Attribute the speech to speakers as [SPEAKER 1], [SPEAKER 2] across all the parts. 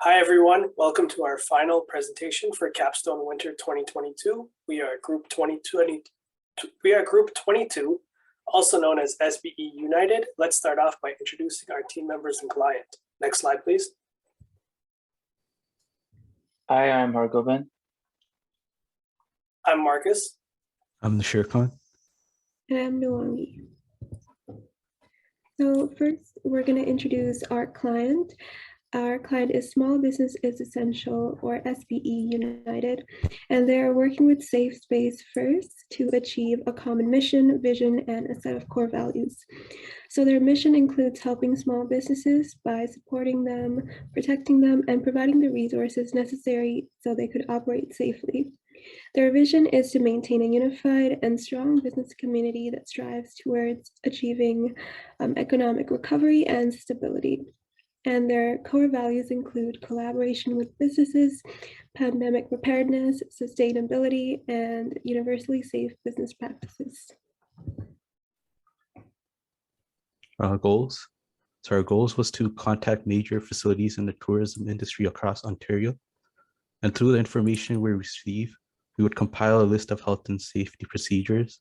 [SPEAKER 1] Hi everyone, welcome to our final presentation for Capstone Winter 2022. We are Group 22, also known as SBE United. Let's start off by introducing our team members and client. Next slide, please.
[SPEAKER 2] Hi, I'm Hargovan.
[SPEAKER 1] I'm Marcus.
[SPEAKER 3] I'm Nashir.
[SPEAKER 4] And I'm Nuwangi. So first, we're going to introduce our client. Our client is Small Business is Essential, or SBE United, and they're working with Safe Space First to achieve a common mission, vision, and a set of core values. So their mission includes helping small businesses by supporting them, protecting them, and providing the resources necessary so they could operate safely. Their vision is to maintain a unified and strong business community that strives towards achieving economic recovery and stability. And their core values include collaboration with businesses, pandemic preparedness, sustainability, and universally safe business practices.
[SPEAKER 3] Our goals. So our goals was to contact major facilities in the tourism industry across Ontario. And through the information we receive, we would compile a list of health and safety procedures.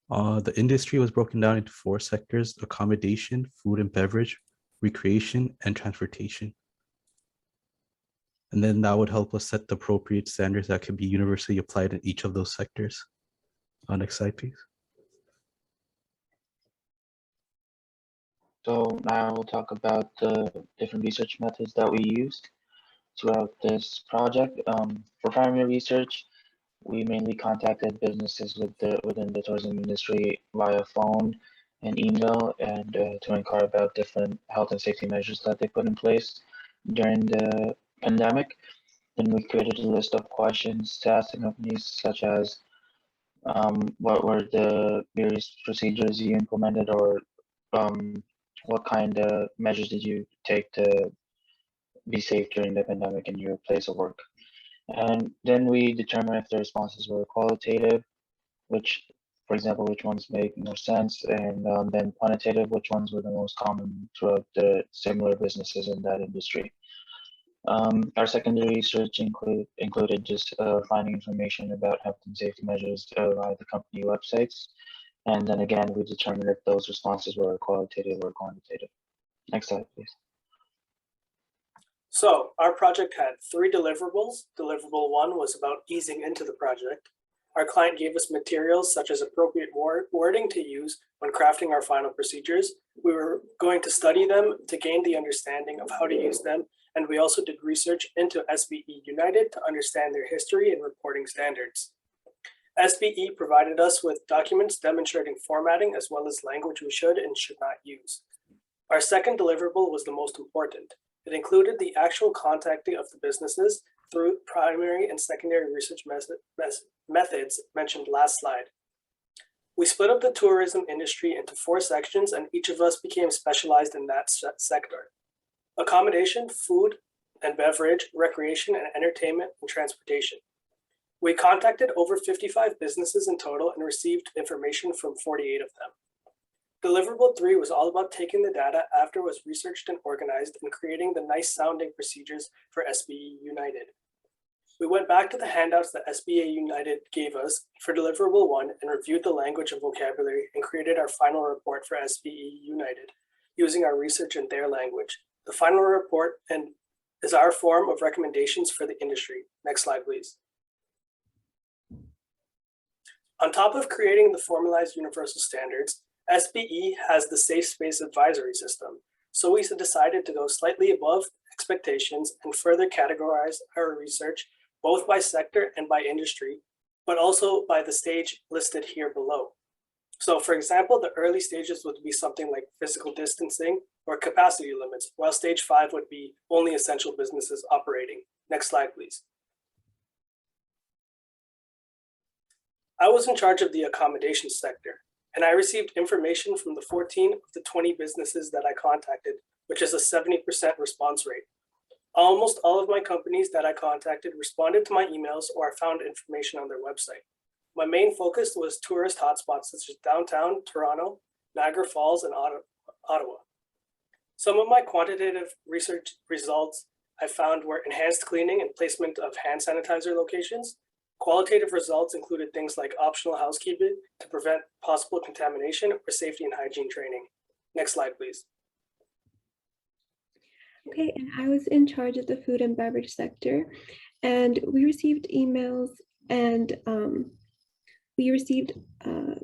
[SPEAKER 3] The industry was broken down into 4 sectors: accommodation, food and beverage, recreation, and transportation. And then that would help us set the appropriate standards that can be universally applied in each of those sectors. Next slide, please.
[SPEAKER 2] So now we'll talk about the different research methods that we used throughout this project. For primary research, we mainly contacted businesses within the tourism industry via phone and email, and to inquire about different health and safety measures that they put in place during the pandemic. Then we created a list of questions to ask the companies, such as what were the various procedures you implemented, or what kind of measures did you take to be safe during the pandemic in your place of work. And then we determine if the responses were qualitative, for example, which ones make more sense, and then quantitative, which ones were the most common throughout the similar businesses in that industry. Our secondary research included just finding information about health and safety measures via the company websites. And then again, we determined if those responses were qualitative or quantitative. Next slide, please.
[SPEAKER 1] So our project had 3 deliverables. Deliverable 1 was about easing into the project. Our client gave us materials such as appropriate wording to use when crafting our final procedures. We were going to study them to gain the understanding of how to use them, and we also did research into SBE United to understand their history and reporting standards. SBE provided us with documents demonstrating formatting as well as language we should and should not use. Our second deliverable was the most important. It included the actual contacting of the businesses through primary and secondary research methods mentioned last slide. We split up the tourism industry into 4 sections, and each of us became specialized in that sector: accommodation, food and beverage, recreation and entertainment, and transportation. We contacted over 55 businesses in total and received information from 48 of them. Deliverable 3 was all about taking the data after it was researched and organized and creating the nice sounding procedures for SBE United. We went back to the handouts that SBE United gave us for Deliverable 1 and reviewed the language and vocabulary and created our final report for SBE United using our research in their language. The final report is our form of recommendations for the industry. Next slide, please. On top of creating the formalized universal standards, SBE has the Safe Space Advisory System, so we decided to go slightly above expectations and further categorize our research both by sector and by industry, but also by the stage listed here below. So for example, the early stages would be something like physical distancing or capacity limits, while stage 5 would be only essential businesses operating. Next slide, please. I was in charge of the accommodation sector, and I received information from the 14 of the 20 businesses that I contacted, which is a 70% response rate. Almost all of my companies that I contacted responded to my emails or found information on their website. My main focus was tourist hotspots such as downtown Toronto, Niagara Falls, and Ottawa. Some of my quantitative research results I found were enhanced cleaning and placement of hand sanitizer locations. Qualitative results included things like optional housekeeping to prevent possible contamination or safety and hygiene training. Next slide, please.
[SPEAKER 4] Okay, and I was in charge of the food and beverage sector, and we received emails and we received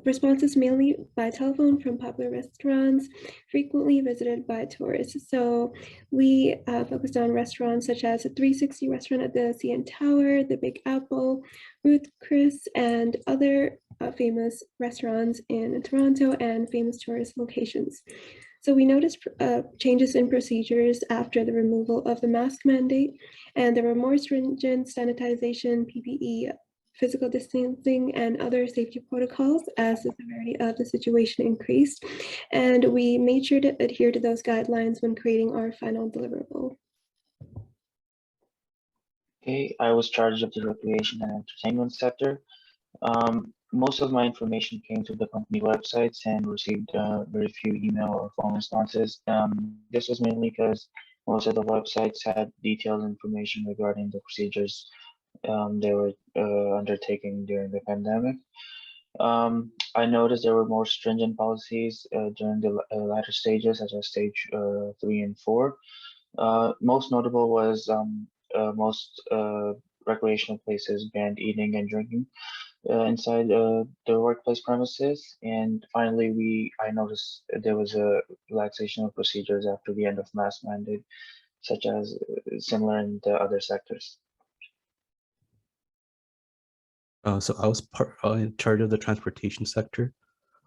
[SPEAKER 4] responses mainly by telephone from popular restaurants frequently visited by tourists. So we focused on restaurants such as the 360 restaurant at the CN Tower, the Big Apple, Ruth Chris, and other famous restaurants in Toronto and famous tourist locations. So we noticed changes in procedures after the removal of the mask mandate, and there were more stringent sanitization, PPE, physical distancing, and other safety protocols as the severity of the situation increased. And we made sure to adhere to those guidelines when creating our final deliverable.
[SPEAKER 2] Okay, I was charged of the recreation and entertainment sector. Most of my information came to the company websites and received very few email or phone responses. This was mainly because most of the websites had detailed information regarding the procedures they were undertaking during the pandemic. I noticed there were more stringent policies during the latter stages, such as stage 3 and 4. Most notable was most recreational places banned eating and drinking inside the workplace premises. And finally, I noticed there was a relaxation of procedures after the end of mask mandate, such as similar in the other sectors.
[SPEAKER 3] So I was in charge of the transportation sector.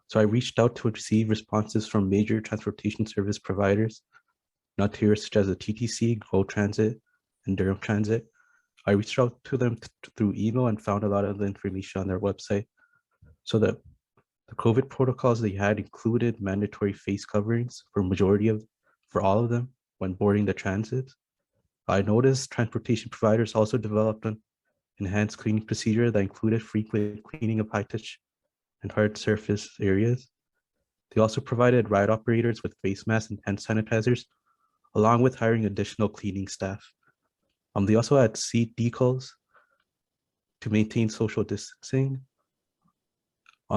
[SPEAKER 3] So I reached out to receive responses from major transportation service providers, not here such as the TTC, Go Transit, and Durham Transit. I reached out to them through email and found a lot of the information on their website. So the COVID protocols they had included mandatory face coverings for all of them when boarding the transits. I noticed transportation providers also developed an enhanced cleaning procedure that included frequent cleaning of high touch and hard surface areas. They also provided ride operators with face masks and hand sanitizers, along with hiring additional cleaning staff. They also had seat decals to maintain social distancing.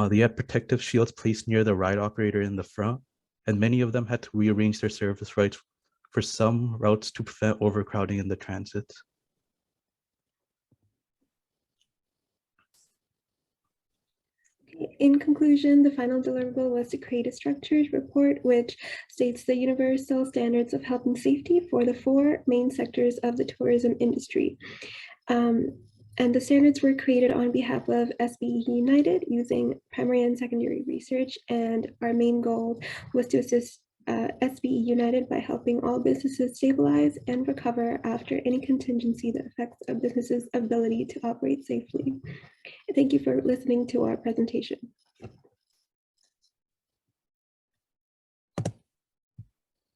[SPEAKER 3] They had protective shields placed near the ride operator in the front, and many of them had to rearrange their service routes for some routes to prevent overcrowding in the transits.
[SPEAKER 4] In conclusion, the final deliverable was to create a structured report which states the universal standards of health and safety for the 4 main sectors of the tourism industry. And the standards were created on behalf of SBE United using primary and secondary research. And our main goal was to assist SBE United by helping all businesses stabilize and recover after any contingency that affects a business's ability to operate safely. Thank you for listening to our presentation.